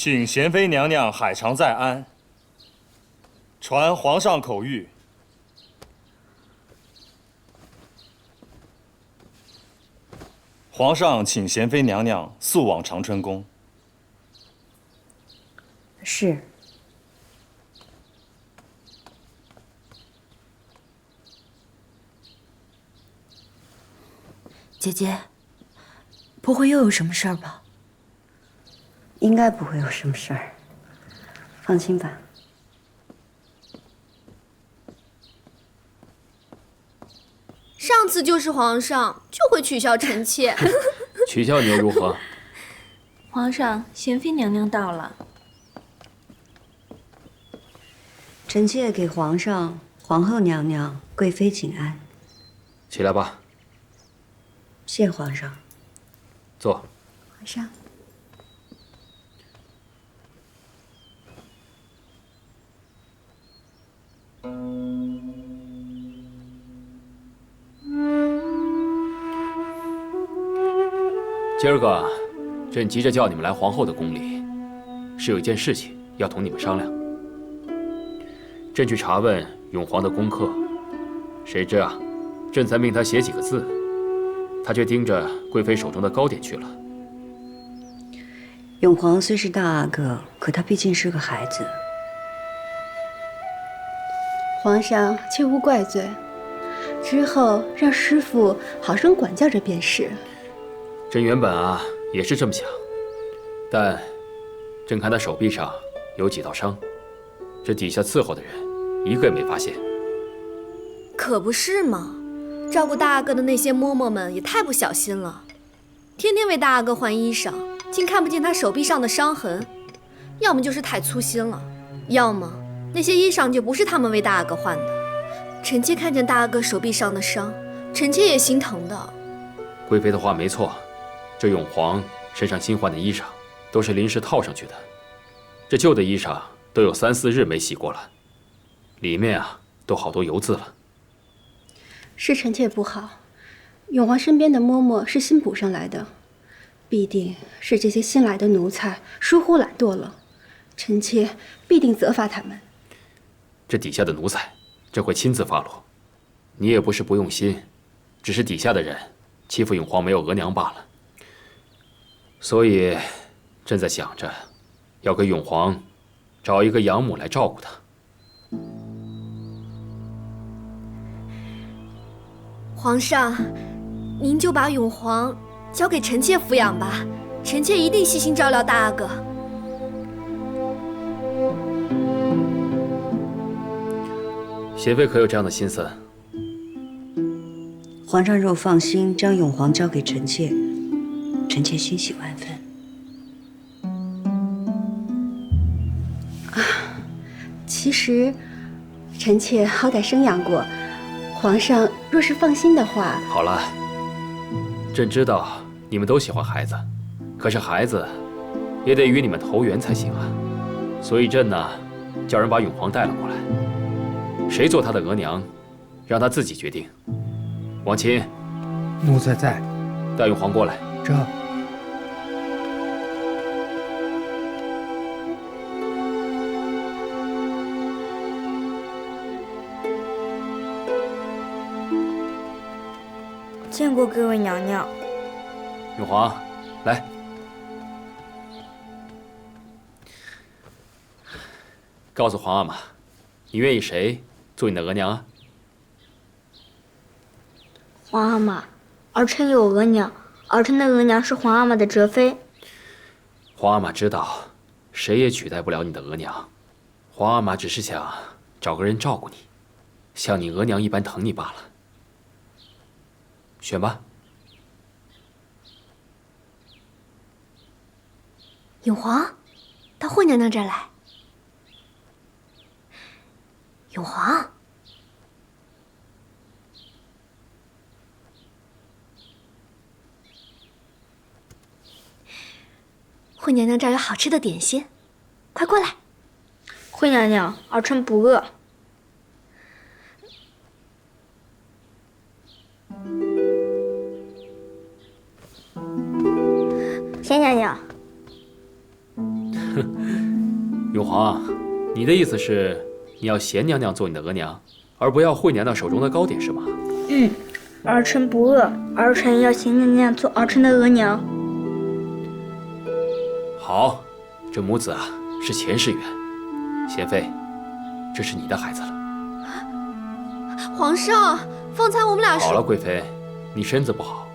请贤妃娘娘海常在安。传皇上口谕。皇上请贤妃娘娘速往长春宫。是。姐姐，不会又有什么事儿吧？应该不会有什么事儿，放心吧。上次就是皇上就会取笑臣妾，取笑你又如何？皇上，贤妃娘娘到了。臣妾给皇上、皇后娘娘、贵妃请安。起来吧。谢皇上。坐。皇上。今儿个，朕急着叫你们来皇后的宫里，是有一件事情要同你们商量。朕去查问永璜的功课，谁知啊，朕才命他写几个字，他却盯着贵妃手中的糕点去了。永璜虽是大阿哥，可他毕竟是个孩子。皇上切勿怪罪，之后让师傅好生管教着便是。朕原本啊也是这么想，但朕看他手臂上有几道伤，这底下伺候的人一个也没发现。可不是嘛，照顾大阿哥的那些嬷嬷们也太不小心了，天天为大阿哥换衣裳，竟看不见他手臂上的伤痕，要么就是太粗心了，要么那些衣裳就不是他们为大阿哥换的。臣妾看见大阿哥手臂上的伤，臣妾也心疼的。贵妃的话没错，这永璜身上新换的衣裳都是临时套上去的，这旧的衣裳都有3、4日没洗过了，里面啊都好多油渍了。是臣妾不好，永璜身边的嬷嬷是新补上来的，必定是这些新来的奴才疏忽懒惰了，臣妾必定责罚他们。这底下的奴才，朕会亲自发落。你也不是不用心，只是底下的人欺负永璜没有额娘罢了。所以，朕在想着，要给永璜找一个养母来照顾他。皇上，您就把永璜交给臣妾抚养吧，臣妾一定细心照料大阿哥。贤妃可有这样的心思？皇上若放心将永璜交给臣妾，臣妾欣喜万分。其实，臣妾好歹生养过，皇上若是放心的话。好了，朕知道你们都喜欢孩子，可是孩子也得与你们投缘才行啊。所以朕呢，叫人把永璜带了过来，谁做他的额娘，让他自己决定。王钦，奴才在。带永璜过来。这。见过各位娘娘。永璜，来。告诉皇阿玛，你愿意谁做你的额娘啊？皇阿玛，儿臣有额娘，儿臣的额娘是皇阿玛的哲妃。皇阿玛知道，谁也取代不了你的额娘。皇阿玛只是想找个人照顾你，像你额娘一般疼你罢了。选吧。永璜，到惠娘娘这儿来。永璜，惠娘娘这儿有好吃的点心，快过来。惠娘娘，儿臣不饿。贤娘娘。永皇，你的意思是你要贤娘娘做你的额娘，而不要惠娘娘手中的糕点是吗？儿臣不饿，儿臣要贤娘娘做儿臣的额娘。好，这母子啊是前世缘。贤妃，这是你的孩子了。皇上，方才我们俩好了，贵妃，你身子不好，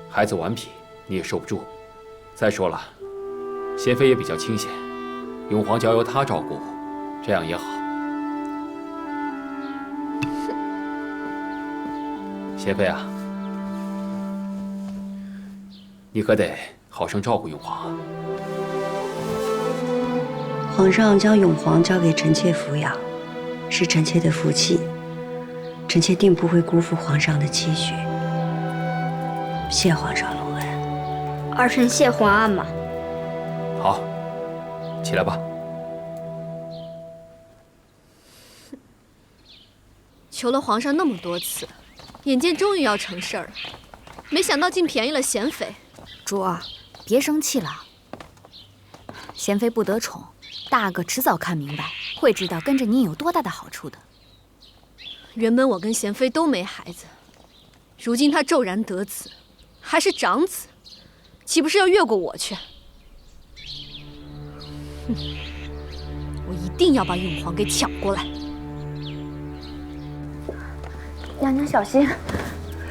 孩子顽皮，你也受不住。再说了，贤妃也比较清闲，永皇交由她照顾，这样也好。贤妃啊，你可得好生照顾永皇啊。皇上将永皇交给臣妾抚养，是臣妾的福气，臣妾定不会辜负皇上的期许。谢皇上隆恩。儿臣谢皇阿玛。好，起来吧。求了皇上那么多次，眼见终于要成事儿了，没想到竟便宜了贤妃。珠儿，别生气了。贤妃不得宠，大阿哥迟早看明白，会知道跟着你有多大的好处的。原本我跟贤妃都没孩子，如今她骤然得子，还是长子，岂不是要越过我去？哼！我一定要把永皇给抢过来。娘娘小心，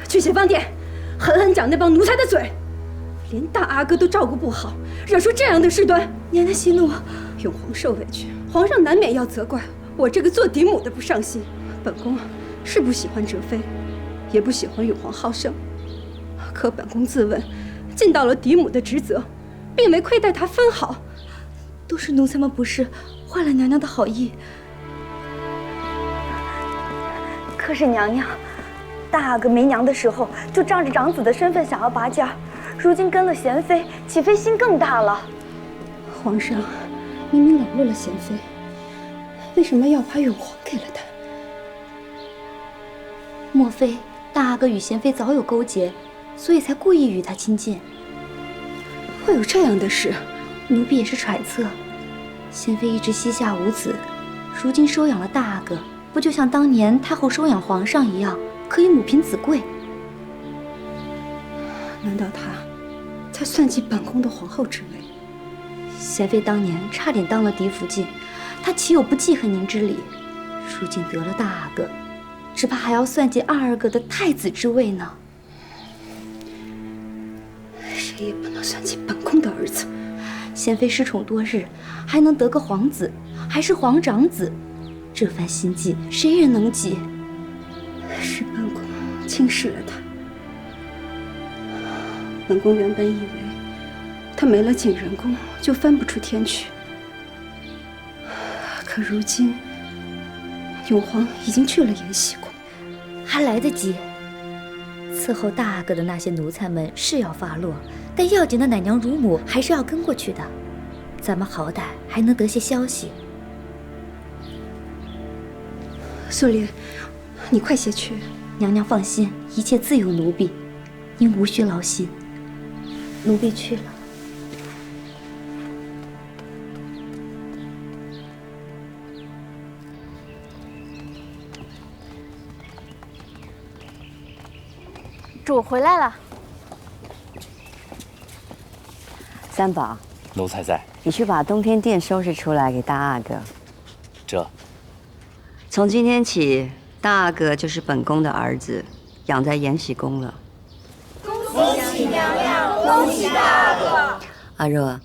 去协芳殿，狠狠掌那帮奴才的嘴，连大阿哥都照顾不好，惹出这样的事端。娘娘息怒，永皇受委屈，皇上难免要责怪我这个做嫡母的不上心。本宫是不喜欢哲妃，也不喜欢永皇好胜，可本宫自问，尽到了嫡母的职责，并没亏待她分毫，都是奴才们不是，坏了娘娘的好意。可是娘娘，大阿哥没娘的时候就仗着长子的身份想要拔尖，如今跟了贤妃，岂非心更大了？皇上明明冷落了贤妃，为什么要把永皇给了他？莫非大阿哥与贤妃早有勾结，所以才故意与他亲近？会有这样的事？奴婢也是揣测。贤妃一直膝下无子，如今收养了大阿哥，不就像当年太后收养皇上一样，可以母凭子贵？难道他在算计本宫的皇后之位？贤妃当年差点当了嫡福晋，她岂有不记恨您之理？如今得了大阿哥，只怕还要算计二阿哥的太子之位呢。谁也不能算计本宫的儿子。贤妃失宠多日，还能得个皇子，还是皇长子，这番心计谁人能及？是本宫轻视了他。本宫原本以为他没了景仁宫就翻不出天去，可如今永皇已经去了延禧宫，还来得及。伺候大阿哥的那些奴才们是要发落，但要紧的奶娘乳母还是要跟过去的，咱们好歹还能得些消息。素莲，你快些去。娘娘放心，一切自有奴婢，您无需劳心。奴婢去了。主回来了。三宝，奴才在。你去把东天殿收拾出来给大阿哥。这，从今天起，大阿哥就是本宫的儿子，养在延禧宫了。恭喜娘娘，恭喜大阿哥。阿若，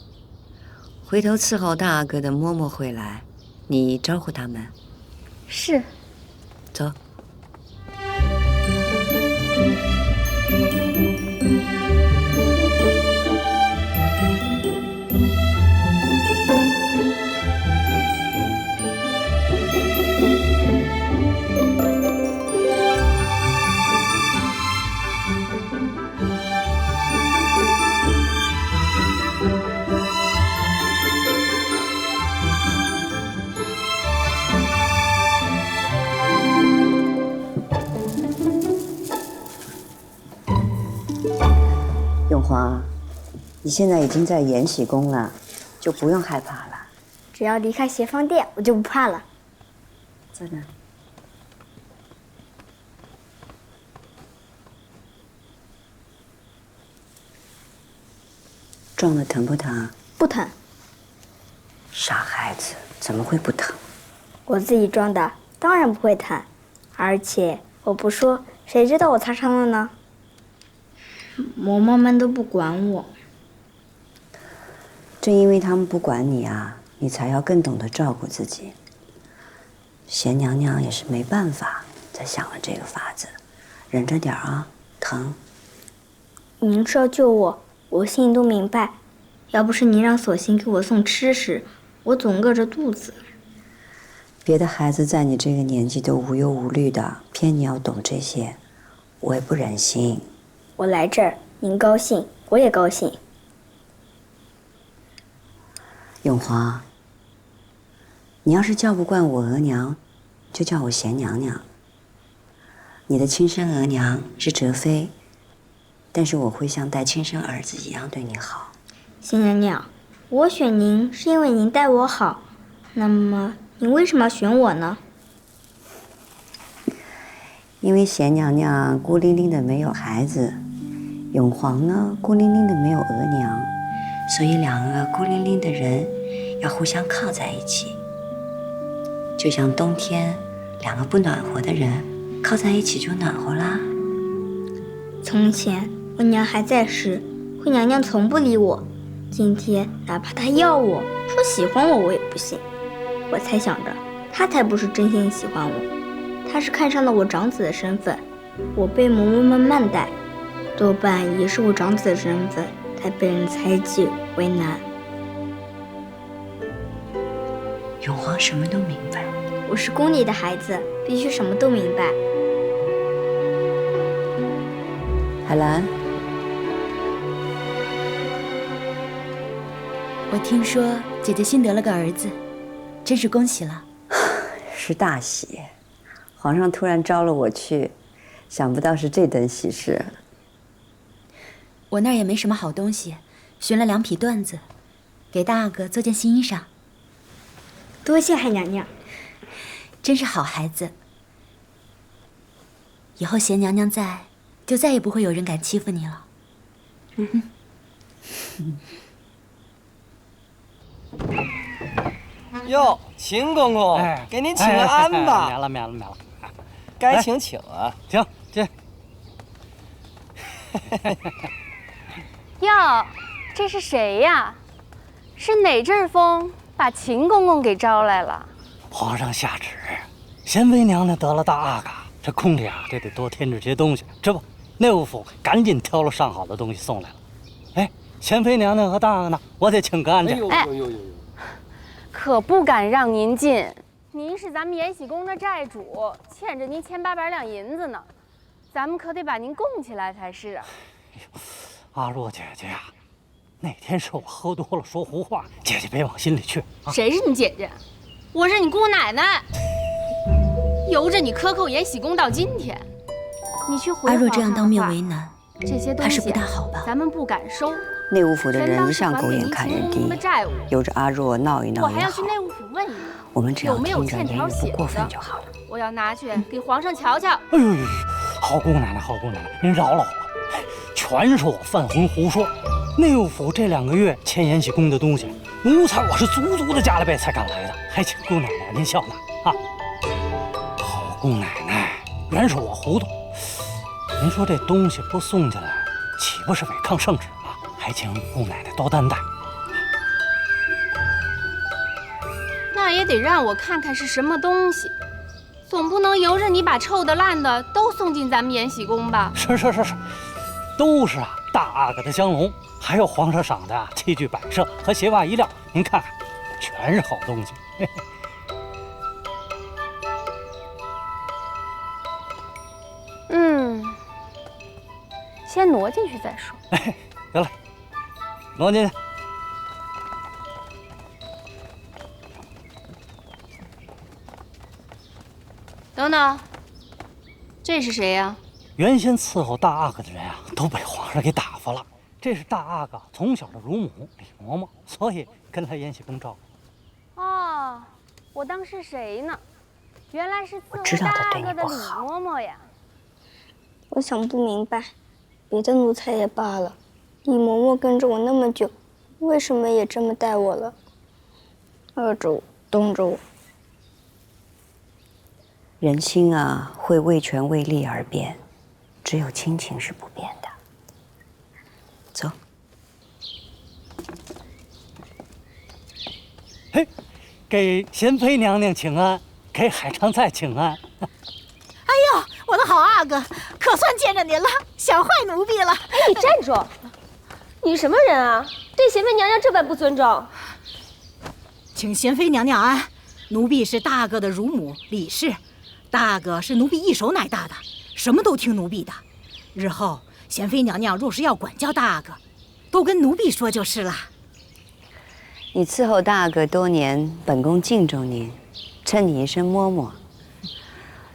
回头伺候大阿哥的嬷嬷会来，你招呼他们。是。走。永皇，你现在已经在延禧宫了，就不用害怕了。只要离开协芳殿，我就不怕了。坐那。撞的疼不疼？不疼。傻孩子，怎么会不疼？我自己撞的，当然不会疼。而且我不说，谁知道我擦伤了呢？嬷嬷们都不管我。正因为他们不管你啊，你才要更懂得照顾自己。贤娘娘也是没办法，才想了这个法子，忍着点啊，疼。您是要救我，我心里都明白。要不是您让索性给我送吃食，我总饿着肚子。别的孩子在你这个年纪都无忧无虑的，偏你要懂这些，我也不忍心。我来这儿，您高兴，我也高兴。永华，你要是叫不惯我额娘，就叫我贤娘娘。你的亲生额娘是哲妃，但是我会像待亲生儿子一样对你好。贤娘娘，我选您是因为您待我好，那么您为什么要选我呢？因为贤娘娘孤零零的没有孩子，永皇呢孤零零的没有额娘，所以两个孤零零的人要互相靠在一起，就像冬天两个不暖和的人靠在一起就暖和啦。从前我娘还在时，惠娘娘从不理我，今天哪怕她要我说喜欢我，我也不信。我猜想着，她才不是真心喜欢我，她是看上了我长子的身份，我被嬷嬷们慢待，多半也是我长子的身份才被人猜忌为难。永皇什么都明白，我是宫里的孩子，必须什么都明白。海兰，我听说姐姐新得了个儿子，真是恭喜了。是大喜，皇上突然招了我去，想不到是这等喜事。我那儿也没什么好东西，寻了2匹缎子，给大阿哥做件新衣裳。多谢海娘娘，真是好孩子。以后贤娘娘在，就再也不会有人敢欺负你了。哟，秦公公，给您请个安吧。免了。该请啊。行，进。哟，这是谁呀？是哪阵风把秦公公给招来了？皇上下旨，贤妃娘娘得了大阿嘎，这宫里啊，这得多添置些东西。这不，内务府赶紧挑了上好的东西送来了。哎，贤妃娘娘和大阿哥呢，我得请个安去。哎，可不敢让您进。您是咱们延禧宫的寨主，欠着您1800两银子呢，咱们可得把您供起来才是啊。阿若姐姐呀，那天是我喝多了说胡话，姐姐别往心里去啊。谁是你姐姐？我是你姑奶奶，由着你克扣延禧宫到今天。你去回阿若这样当面为难，这些东西怕是不大好吧？咱们不敢收。内务府的人一向狗眼看人低，由着阿若闹一闹也好。我还要去内务府问一问，我们只要听着言语不过分就好了。我要拿去给皇上瞧瞧。哎呦，好姑奶奶，好姑奶奶，您饶了我，全是我犯浑胡说。内务府这2个月欠延禧宫的东西，奴才我是足足的加了倍才赶来的，还请姑奶奶您笑纳啊。好姑奶奶，原是我糊涂。您说这东西不送进来，岂不是违抗圣旨吗？还请姑奶奶多担待。那也得让我看看是什么东西，总不能由着你把臭的烂的都送进咱们延禧宫吧？是，都是啊，大阿哥的香笼，还有皇上赏的器具摆设和鞋袜衣料，您看看，全是好东西。先挪进去再说。哎，得了，挪进去。等等，这是谁呀？原先伺候大阿哥的人啊，都被皇上给打发了。这是大阿哥从小的乳母李嬷嬷，所以跟他延禧宫照顾。我当是谁呢？原来是伺知候大道他对你哥的李不好嬷嬷呀。我想不明白，别的奴才也罢了，李嬷嬷跟着我那么久，为什么也这么待我了？饿着我，冻着我。人心啊，会为权为利而变，只有亲情是不变的。走。嘿，给贤妃娘娘请安，给海棠菜请安。哎呦，我的好阿哥，可算见着您了，想坏奴婢了。哎，你站住！你什么人啊？对贤妃娘娘这般不尊重。请贤妃娘娘安，奴婢是大阿哥的乳母李氏，大阿哥是奴婢一手奶大的，什么都听奴婢的。日后贤妃娘娘若是要管教大阿哥，都跟奴婢说就是了。你伺候大阿哥多年，本宫敬重您，称你一声嬷嬷。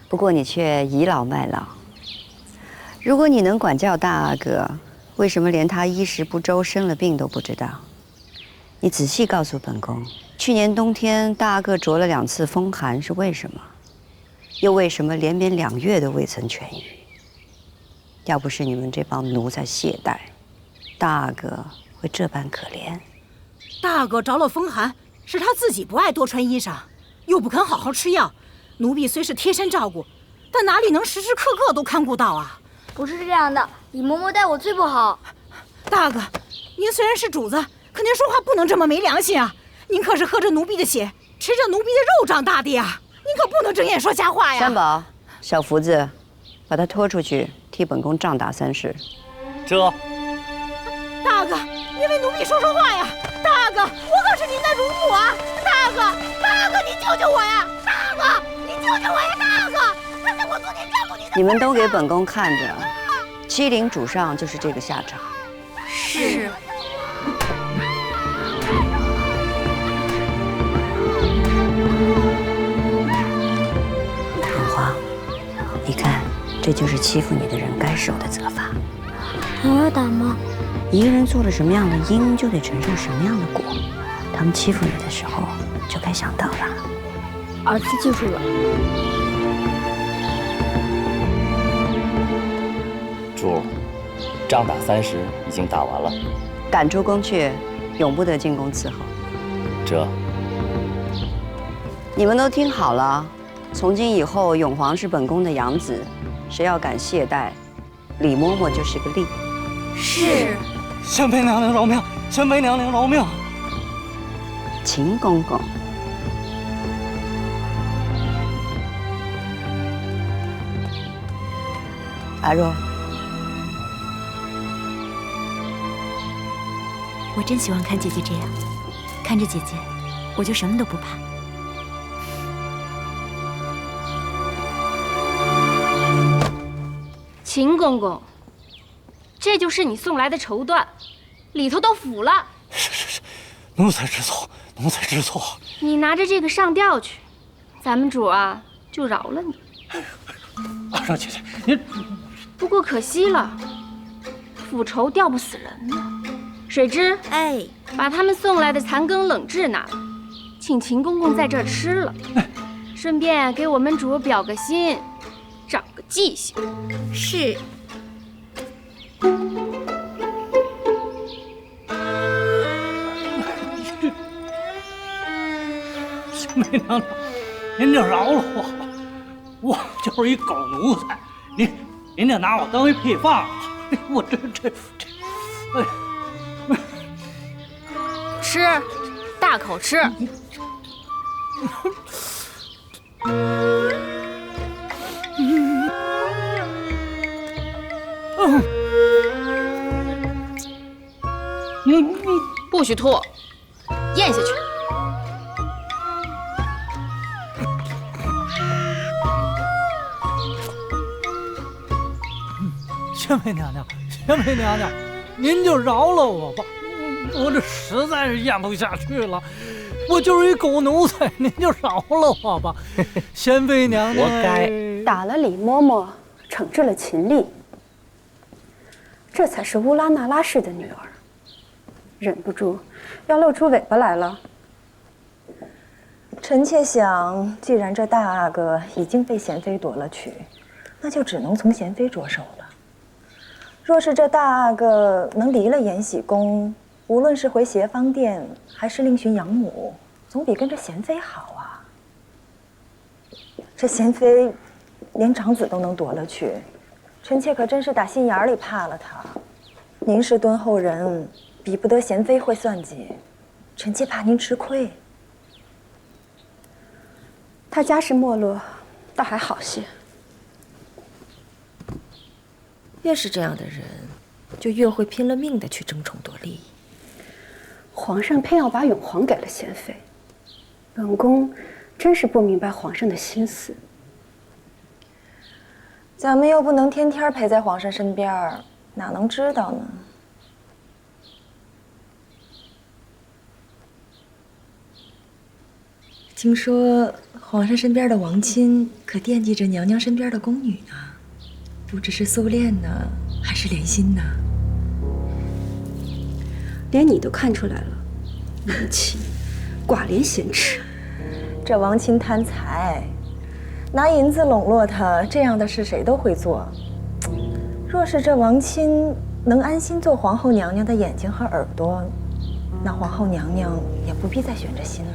不过你却倚老卖老。如果你能管教大阿哥，为什么连他衣食不周、生了病都不知道？你仔细告诉本宫，去年冬天大阿哥着了2次风寒是为什么？又为什么连绵2月都未曾痊愈？要不是你们这帮奴才懈怠，大阿哥会这般可怜？大阿哥着了风寒，是他自己不爱多穿衣裳，又不肯好好吃药。奴婢虽是贴身照顾，但哪里能时时刻刻都看顾到啊？不是这样的，李嬷嬷待我最不好。大阿哥，您虽然是主子，可您说话不能这么没良心啊！您可是喝着奴婢的血，吃着奴婢的肉长大的呀！您可不能睁眼说瞎话呀！三宝，小福子，把他拖出去，替本宫杖打3式。这。大阿哥，您为奴婢说说话呀！大阿哥，我可是您的乳母啊！大阿哥，大阿哥，您救救我呀！大阿哥，您救救我呀！大阿哥，让我做您丈夫您的。你们都给本宫看着，欺凌主上就是这个下场。是。本皇，你看，这就是欺负你的人该受的责罚。还要打吗？一个人做了什么样的因，就得承受什么样的果。他们欺负你的时候，就该想到了。儿子记住了。主，杖打30已经打完了。赶出宫去，永不得进宫伺候。这。你们都听好了，从今以后，永皇是本宫的养子，谁要敢懈怠，李嬷嬷就是个例。是。贤妃娘娘饶命！贤妃娘娘饶命！秦公公，阿若，我真喜欢看姐姐这样，看着姐姐，我就什么都不怕。秦公公，这就是你送来的绸缎，里头都腐了。是，奴才知错，奴才知错。你拿着这个上吊去，咱们主啊就饶了你。阿若姐姐，您不过可惜了，腐绸吊不死人呢。水之，哎，把他们送来的残羹冷炙拿来，请秦公公在这儿吃了，顺便给我们主表个心，长个记性。是。贤妃娘娘，您就饶了我吧，我就是一狗奴才，您就拿我当一配饭了。我这，哎。吃，大口吃。不许吐，咽下去。贤妃娘娘，贤妃娘娘，您就饶了我吧，我这实在是咽不下去了。我就是一狗奴才，您就饶了我吧，贤妃娘娘。活该，打了李嬷嬷，惩治了秦丽，这才是乌拉那拉氏的女儿。忍不住要露出尾巴来了。臣妾想，既然这大阿哥已经被贤妃夺了去，那就只能从贤妃着手了。若是这大阿哥能离了延禧宫，无论是回协芳殿，还是另寻养母，总比跟着贤妃好啊。这贤妃连长子都能夺了去，臣妾可真是打心眼里怕了他。您是敦厚人，比不得贤妃会算计，臣妾怕您吃亏。他家世没落，倒还好些。越是这样的人，就越会拼了命的去争宠夺利。皇上偏要把永璜给了贤妃，本宫真是不明白皇上的心思。咱们又不能天天陪在皇上身边，哪能知道呢？听说皇上身边的王亲可惦记着娘娘身边的宫女呢，不知是素恋呢，还是怜心呢？连你都看出来了，王亲寡廉鲜耻。这王亲贪财，拿银子笼络他，这样的事谁都会做。若是这王亲能安心做皇后娘娘的眼睛和耳朵，那皇后娘娘也不必再悬着心了。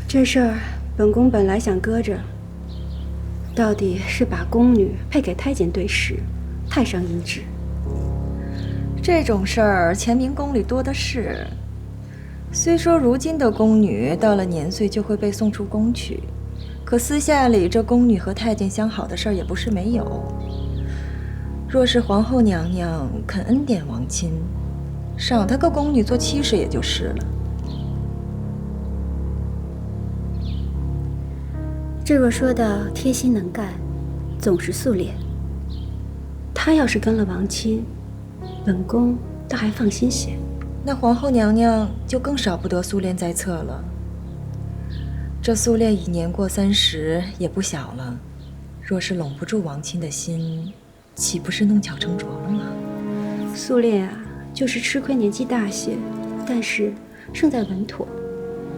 这事儿本宫本来想搁着，到底是把宫女配给太监对视，太伤仪旨。这种事儿乾明宫里多的是。虽说如今的宫女到了年岁就会被送出宫去，可私下里这宫女和太监相好的事儿也不是没有。若是皇后娘娘肯恩典王亲，赏她个宫女做妻室也就是了。这若说到贴心能干，总是素脸，她要是跟了王亲，本宫倒还放心些。那皇后娘娘就更少不得苏恋在侧了。这苏恋已年过30，也不小了，若是拢不住王亲的心，岂不是弄巧成拙了吗？苏恋啊，就是吃亏年纪大些，但是胜在稳妥。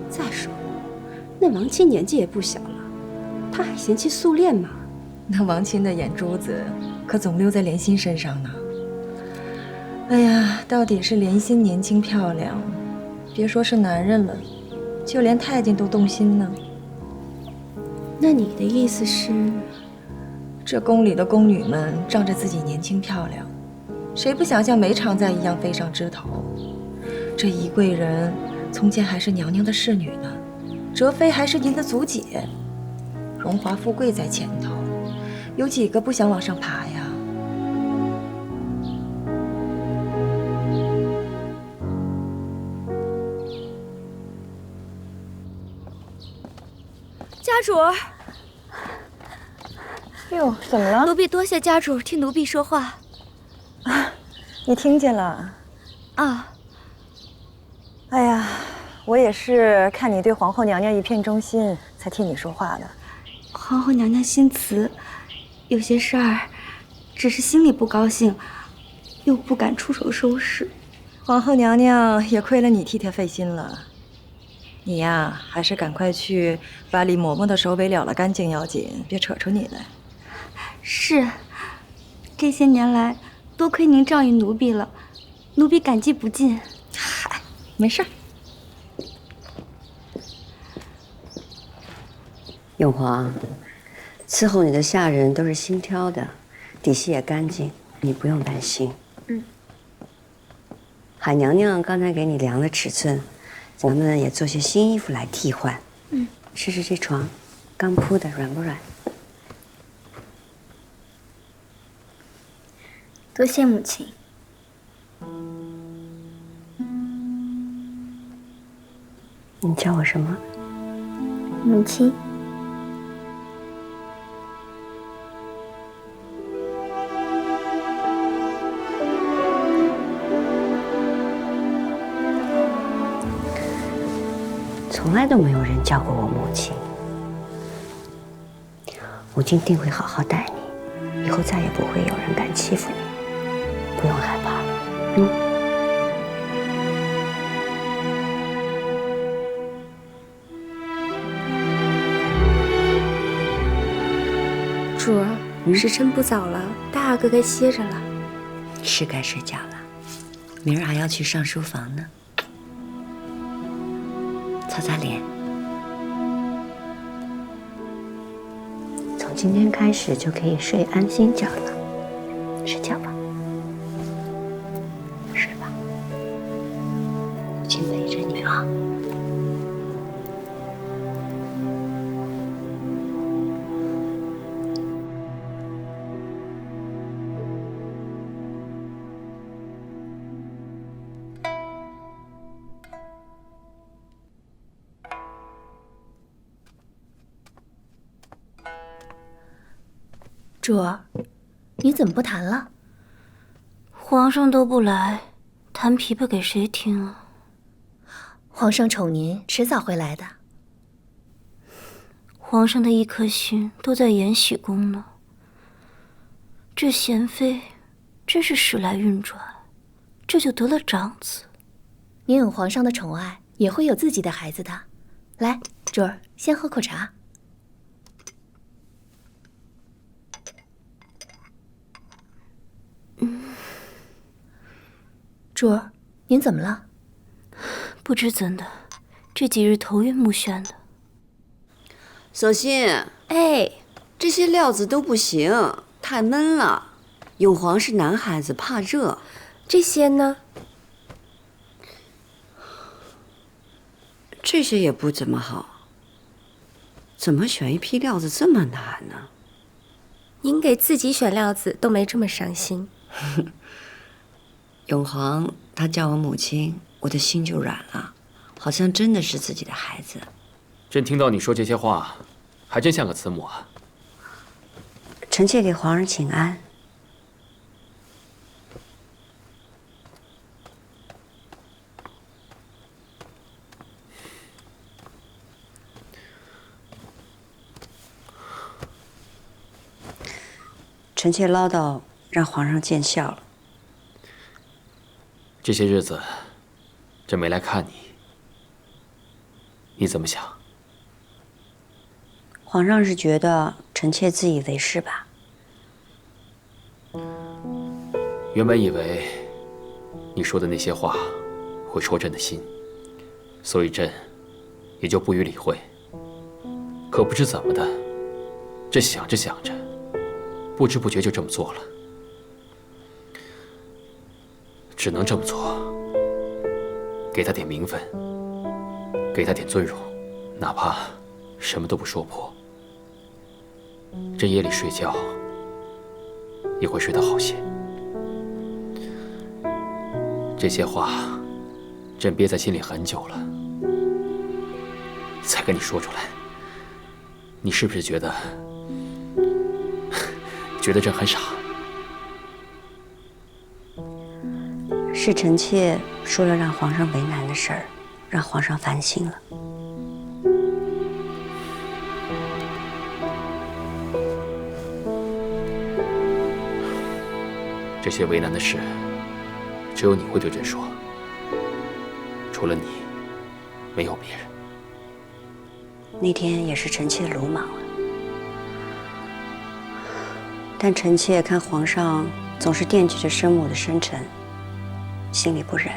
再说，那王亲年纪也不小了，他还嫌弃苏恋吗？那王亲的眼珠子可总溜在莲心身上呢。哎呀，到底是莲心年轻漂亮，别说是男人了，就连太监都动心呢。那你的意思是，这宫里的宫女们仗着自己年轻漂亮，谁不想像梅长在一样飞上枝头？这宜贵人从前还是娘娘的侍女呢，哲妃还是您的祖姐，荣华富贵在前头，有几个不想往上爬呀？家主，哟，怎么了？奴婢多谢家主替奴婢说话。啊，你听见了？啊。哎呀，我也是看你对皇后娘娘一片忠心，才替你说话的。皇后娘娘心慈，有些事儿，只是心里不高兴，又不敢出手收拾。皇后娘娘也亏了你替她费心了。你呀，还是赶快去把李嬷嬷的手尾了了干净要紧，别扯出你来。是，这些年来多亏您照应奴婢了，奴婢感激不尽。嗨，没事儿。永璜，伺候你的下人都是新挑的，底细也干净，你不用担心。海娘娘刚才给你量了尺寸。咱们也做些新衣服来替换。试试这床，刚铺的软不软？多谢母亲。你叫我什么？母亲。从来都没有人叫过我母亲。母亲定会好好待你，以后再也不会有人敢欺负你，不用害怕。主儿，时辰不早了，大阿哥该歇着了。是该睡觉了，明儿还要去上书房呢。擦擦脸。从今天开始就可以睡安心觉了，睡觉吧，睡吧，母亲陪着你啊。主儿，你怎么不弹了？皇上都不来，弹琵琶给谁听啊？皇上宠您，迟早会来的。皇上的一颗心都在延禧宫呢。这娴妃真是时来运转，这就得了长子。您有皇上的宠爱，也会有自己的孩子的。来，主儿，先喝口茶。主儿，您怎么了？不知怎的，这几日头晕目眩的。小新，哎，这些料子都不行，太闷了。永璜是男孩子，怕热。这些呢？这些也不怎么好。怎么选一批料子这么难呢？您给自己选料子都没这么伤心。永璜他叫我母亲，我的心就软了，好像真的是自己的孩子。朕听到你说这些话，还真像个慈母啊。臣妾给皇上请安。臣妾唠叨，让皇上见笑了。这些日子，朕没来看你，你怎么想？皇上是觉得臣妾自以为是吧？原本以为你说的那些话会戳朕的心，所以朕也就不予理会。可不知怎么的，这想着想着，不知不觉就这么做了。只能这么做，给他点名分，给他点尊荣，哪怕什么都不说破，朕夜里睡觉也会睡得好些。这些话，朕憋在心里很久了，才跟你说出来。你是不是觉得朕很傻？是臣妾说了让皇上为难的事儿，让皇上烦心了。这些为难的事，只有你会对朕说，除了你，没有别人。那天也是臣妾鲁莽了，但臣妾看皇上总是惦记着生母的生辰，心里不忍。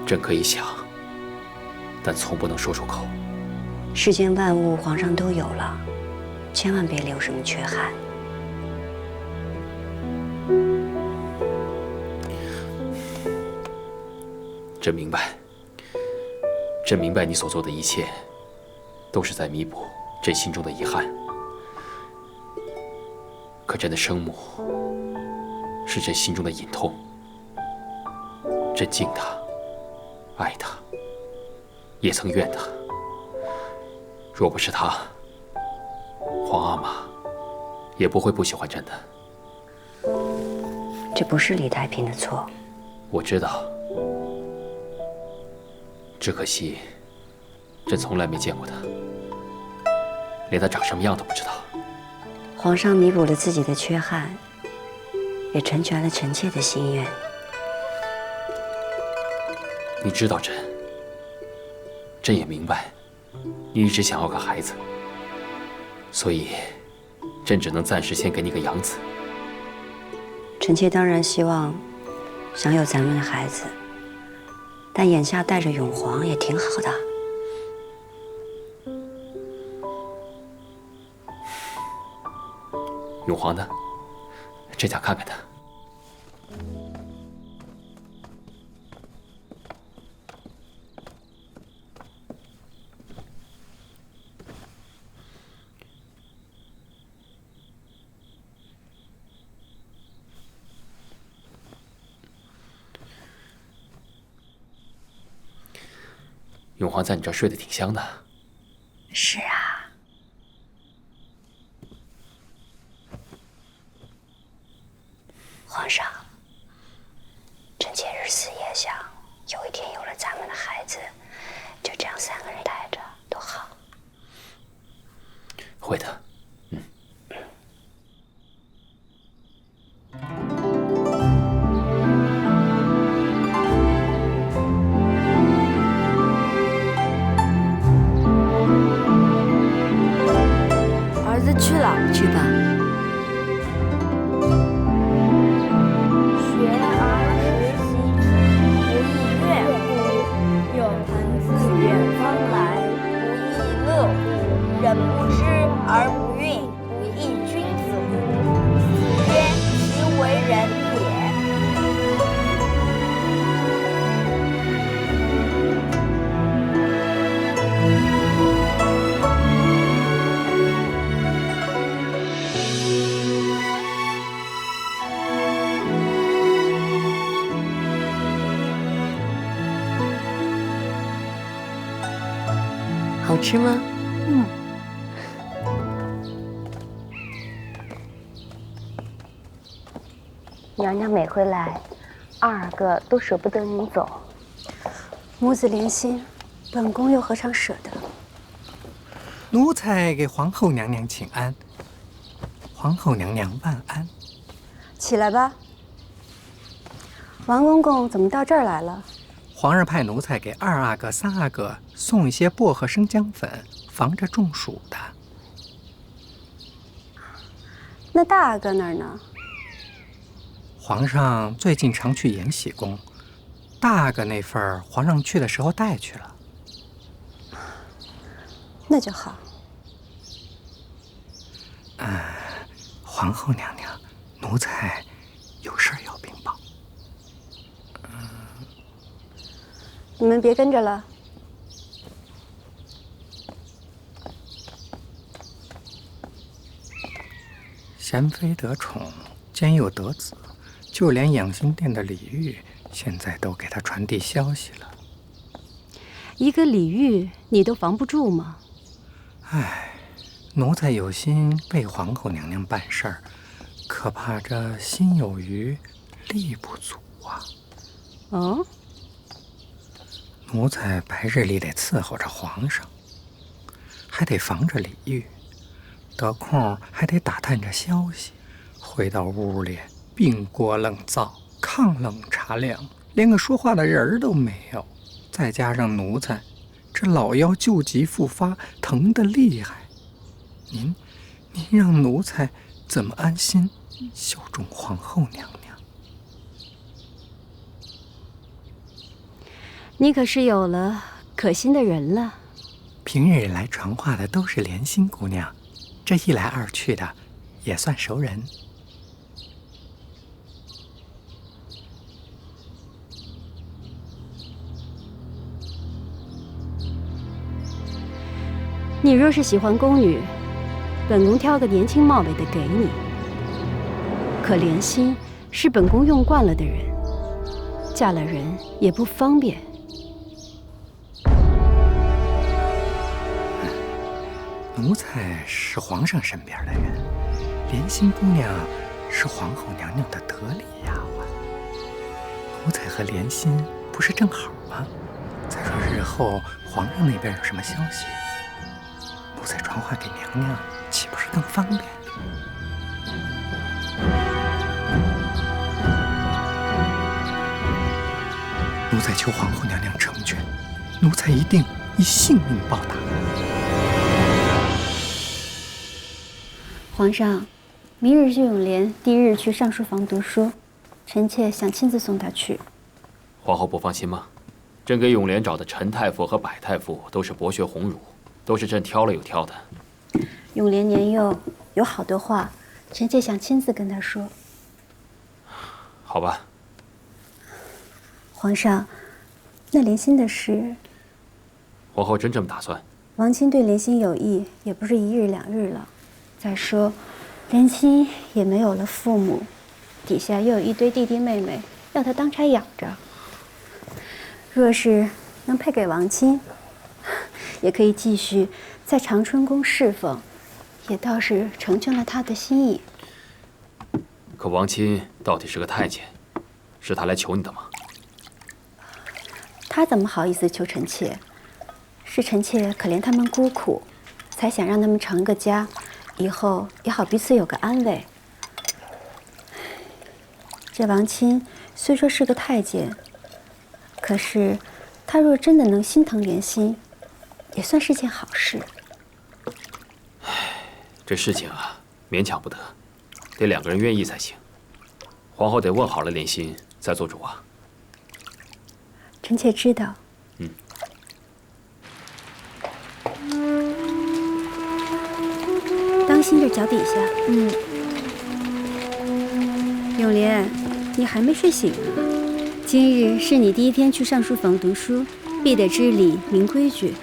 朕可以想，但从不能说出口。世间万物皇上都有了，千万别留什么缺憾。朕明白，朕明白你所做的一切，都是在弥补朕心中的遗憾。可朕的生母，是朕心中的隐痛。朕敬她，爱她，也曾怨她。若不是她，皇阿玛也不会不喜欢朕的。这不是李太平的错。我知道，只可惜，朕从来没见过她，连她长什么样都不知道。皇上弥补了自己的缺憾，也成全了臣妾的心愿。你知道朕也明白，你一直想要个孩子，所以，朕只能暂时先给你个养子。臣妾当然希望享有咱们的孩子，但眼下带着永璜也挺好的。永璜呢？朕想看看他。永璜在你这儿睡得挺香的。是啊。皇上，臣妾日思夜想，有一天有了咱们的孩子，就这样3个人带着，多好。会的。儿子去了，去吧。学而时习之，不亦乐乎？有朋自远方来，不亦乐乎？人不知而不愠，不亦君子乎？子曰：其为人也。好吃吗？娘娘每回来，2个都舍不得你走。母子连心，本宫又何尝舍得？奴才给皇后娘娘请安。皇后娘娘万安。起来吧。王公公怎么到这儿来了？皇上派奴才给2阿哥、3阿哥送一些薄荷生姜粉，防着中暑的。那大阿哥那儿呢？皇上最近常去延禧宫，大阿哥那份儿皇上去的时候带去了。那就好。皇后娘娘，奴才有事儿要禀报。你们别跟着了。贤妃得宠，兼又得子，就连养心殿的李煜现在都给他传递消息了。一个李煜，你都防不住吗？奴才有心为皇后娘娘办事儿，可怕这心有余，力不足啊。哦。奴才白日里得伺候着皇上，还得防着李煜，得空还得打探着消息。回到屋里，冰锅冷灶，炕冷茶凉，连个说话的人儿都没有。再加上奴才这老腰旧疾复发，疼得厉害。您让奴才怎么安心效忠皇后娘娘？你可是有了可心的人了。平日来传话的都是莲心姑娘，这一来二去的，也算熟人。你若是喜欢宫女，本宫挑个年轻貌美的给你。可莲心是本宫用惯了的人，嫁了人也不方便。奴才是皇上身边的人，莲心姑娘是皇后娘娘的得力丫鬟。奴才和莲心不是正好吗？再说日后皇上那边有什么消息，奴才传话给娘娘，岂不是更方便？奴才求皇后娘娘成全，奴才一定以性命报答。皇上，明日是永莲第一日去上书房读书，臣妾想亲自送他去。皇后不放心吗？朕给永莲找的陈太傅和百太傅都是博学鸿儒，都是朕挑了又挑的。永莲年幼，有好多话，臣妾想亲自跟他说。好吧。皇上，那莲心的事，皇后真这么打算？王亲对莲心有意，也不是一日两日了。再说，莲心也没有了父母，底下又有一堆弟弟妹妹要他当差养着。若是能配给王亲，也可以继续在长春宫侍奉，也倒是成全了他的心意。可王亲到底是个太监，是他来求你的吗？他怎么好意思求臣妾？是臣妾可怜他们孤苦，才想让他们成个家，以后也好彼此有个安慰。这王亲虽说是个太监，可是他若真的能心疼莲心，也算是件好事。这事情啊，勉强不得，得两个人愿意才行。皇后得问好了莲心再做主啊。臣妾知道。当心着脚底下。永莲，你还没睡醒啊？今日是你第一天去上书房读书，必得知礼明规矩。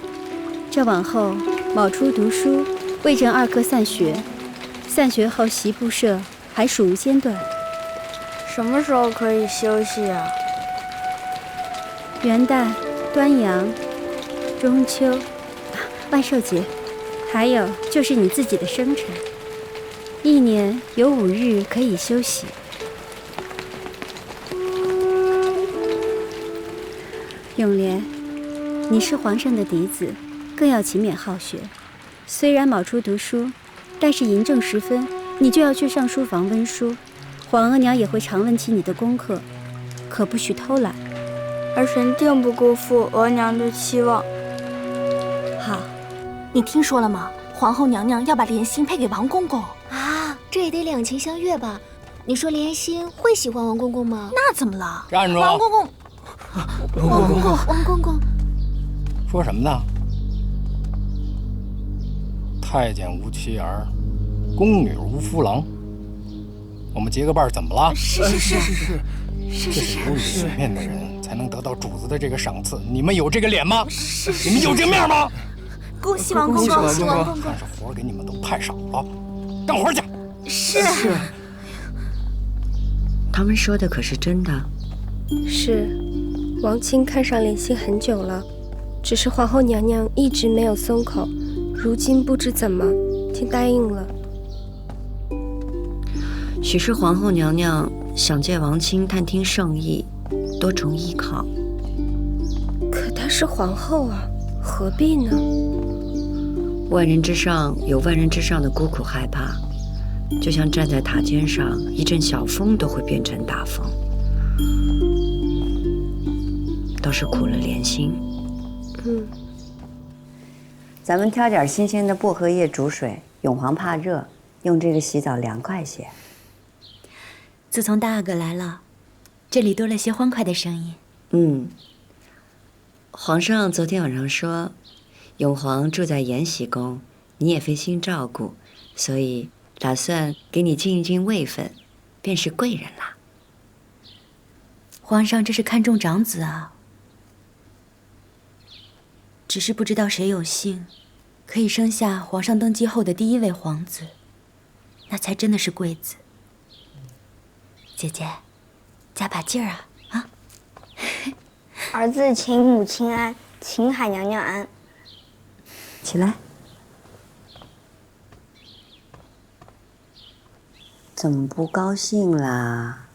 这往后卯初读书，未正2刻散学，散学后习布设，还属无间断。什么时候可以休息啊？元旦、端阳、中秋、万寿节，还有就是你自己的生辰，一年有5日可以休息。永莲，你是皇上的嫡子，更要勤勉好学。虽然卯初读书，但是寅正时分，你就要去上书房温书，皇额娘也会常问起你的功课，可不许偷懒。儿臣定不辜负额娘的期望。好，你听说了吗？皇后娘娘要把莲心配给王公公啊，这也得两情相悦吧？你说莲心会喜欢王公公吗？那怎么了？站住！王公公，王公公，王公公，说什么呢？太监无妻儿，宫女无夫郎。我们结个伴怎么了？是。这是有脸面的人才能得到主子的这个赏赐，你们有这个脸吗？你们有这面吗？恭喜王公公，恭喜王公公！但是活给你们都派少了，干活去。是。他们说的可是真的？是，王亲看上莲心很久了，只是皇后娘娘一直没有松口，如今不知怎么竟答应了。许是皇后娘娘想借王亲探听圣意，多重依靠。可她是皇后啊，何必呢？万人之上有万人之上的孤苦害怕，就像站在塔尖上，一阵小风都会变成大风。倒是苦了莲心。咱们挑点新鲜的薄荷叶煮水，永皇怕热，用这个洗澡凉快些。自从大阿哥来了，这里多了些欢快的声音。皇上昨天晚上说，永皇住在延禧宫，你也费心照顾，所以打算给你尽一尽位分，便是贵人啦。皇上这是看重长子啊，只是不知道谁有幸，可以生下皇上登基后的第1位皇子，那才真的是贵子。姐姐，加把劲儿啊！儿子请母亲安，请海娘娘安。起来。怎么不高兴啦？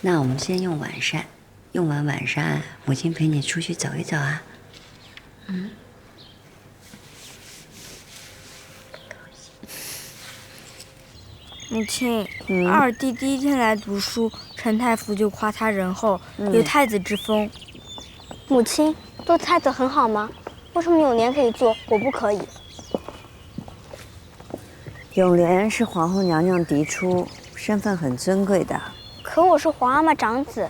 那我们先用晚膳，用完晚膳，母亲陪你出去走一走啊。母亲，二弟第一天来读书，陈太傅就夸他仁厚，有太子之风。母亲，做太子很好吗？为什么永年可以做，我不可以？永莲是皇后娘娘嫡出，身份很尊贵的。可我是皇阿玛长子，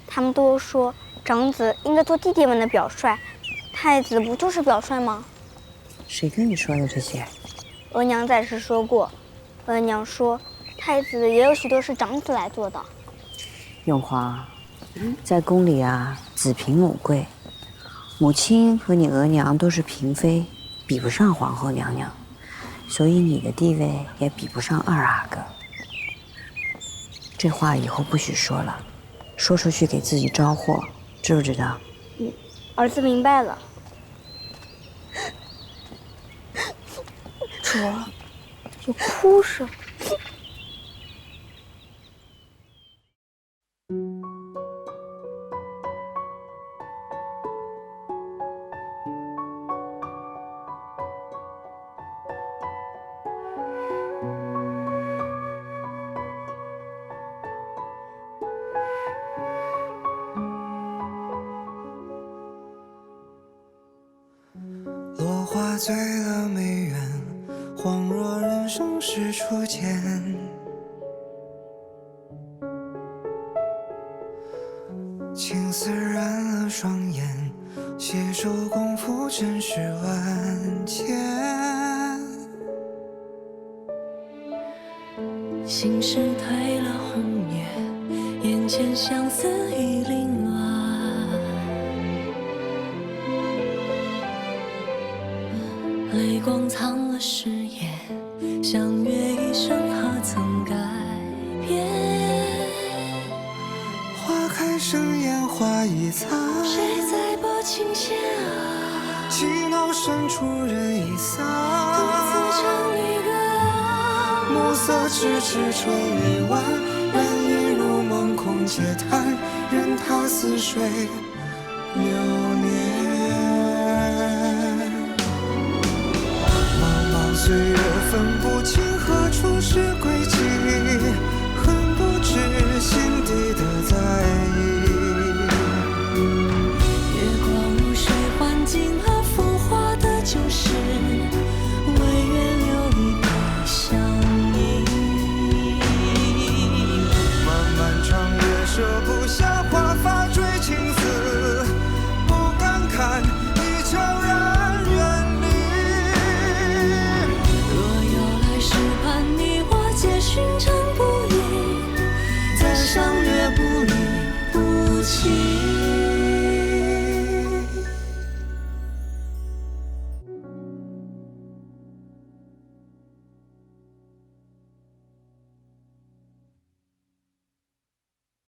他们都说长子应该做弟弟们的表率，太子不就是表率吗？谁跟你说的这些？额娘在时说过，额娘说太子也有许多是长子来做的。永华，在宫里啊，子凭母贵，母亲和你额娘都是嫔妃，比不上皇后娘娘，所以你的地位也比不上二阿哥。这话以后不许说了，说出去给自己招祸，知不知道？儿子明白了。主儿，有哭声。落花醉了梅园，恍若人生是初见。青丝染了双眼，携手共赴尘世万千。心事褪了红叶，眼前相思已凌乱。泪光藏了誓言，相约一生何曾改变？花开生烟花易残，谁在拨琴弦啊？气恼深处人已散，独自唱离歌啊。暮色迟迟春已晚，人已入梦空嗟叹，任他似水流年。岁月分不清何处是轨迹，恨不知心底的在意。月光如水换尽了浮华的旧事，唯愿留一笔相依。漫漫长夜舍不下华发追青丝，不敢看已悄然远离。寻常不易，再相约不离不弃。